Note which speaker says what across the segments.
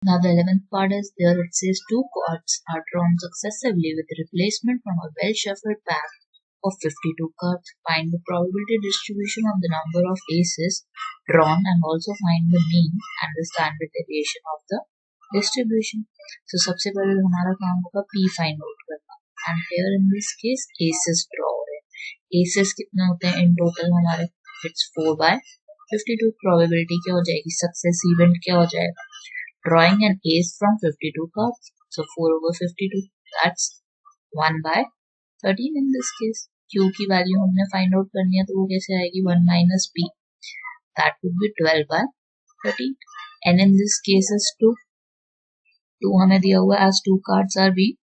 Speaker 1: Now the 11th part is there. It says two cards are drawn successively with replacement from a well-shuffled pack of 52 cards. Find the probability distribution of the number of aces drawn and also find the mean and the standard deviation of the distribution. So सबसे पहले हमारा काम होगा P find out करना, and here in this case aces draw हो रहे हैं. aces कितने होते हैं in total हमारे? It's 4/52. probability क्या हो जाएगी? सक्सेस इवेंट क्या हो जाएगा? Drawing an ace from 52 cards. So 4/52. That's 1/13 in this case. Q की वैल्यू हमने फाइंड आउट करनी है तो वो कैसे आएगी? 1 minus P. That would be 12/13. And in this case is 2. 2 हमें दिया हुआ as 2 cards are being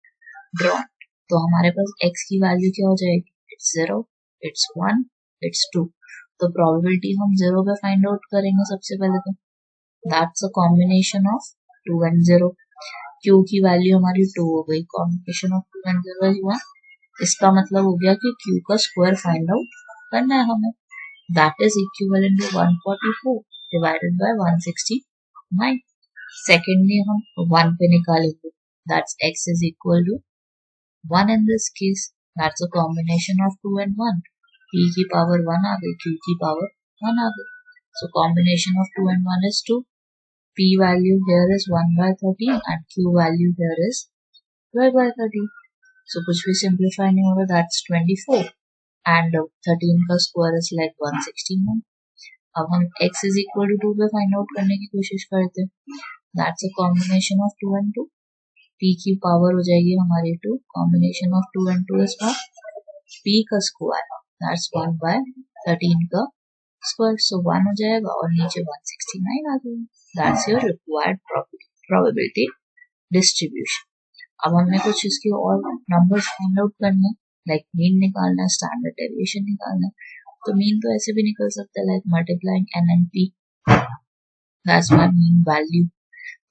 Speaker 1: drawn. तो हमारे पास X की वैल्यू क्या हो जाएगी? It's 0, it's 1, it's 2. तो probability हम 0 पे फाइंड आउट करेंगे सबसे पहले तो. That's a combination of 2 and 0. Q की वैल्यू हमारी 2 हो गई, combination of 2 and 0 is 1. इसका मतलब हो गया कि Q का स्क्वायर फाइंड आउट करना है हमें. That is equivalent to 144 divided by 169. Secondly हम 1 पे निकालेंगे. That's X is equal to 1 in this case. That's a combination of 2 and 1. P की पावर 1 आ गई, Q की पावर 1 आ गई. So combination of 2 and 1 is 2. P value here is 1/13 and Q value here is 12/13. So कुछ भी simplify नहीं होगा. That's 24 and 13 का square is like 169. अब हम X is equal to 2 पे find out करने की कोशिश करते हैं. That's a combination of 2 and 2. P की पावर हो जाएगी हमारी 2. Combination of 2 and 2 is 1. P का square that's 1/13 का square. So 1 हो जाएगा और नीचे 169 आ जाएगा. That's your required probability distribution. अब हमने कुछ इसके और numbers find out करने हैं, like mean निकालना है, standard deviation निकालना है. तो mean तो ऐसे भी निकल सकता है, like multiplying n and p. That's my mean value.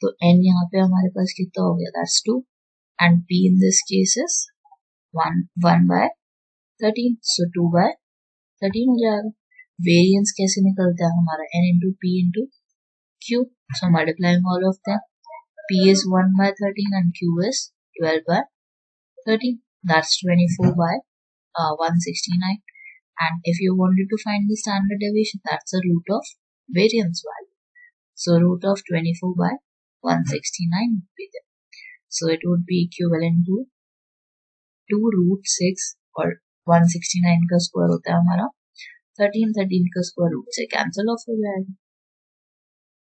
Speaker 1: तो n यहाँ पे हमारे पास कितना हो गया? That's 2 and p in this case is 1/13. So 2/13 हो जाएगा. Variance कैसे निकलता है हमारा? n into p into Q. So multiplying all of them, P is 1/13 and Q is 12/13. That's 24/169. And if you wanted to find the standard deviation, that's the root of variance value. So root of 24/169 would be there. So it would be equivalent to 2√6 और 169 का square होता है हमारा 13 का square root से cancel of हो जाएगा.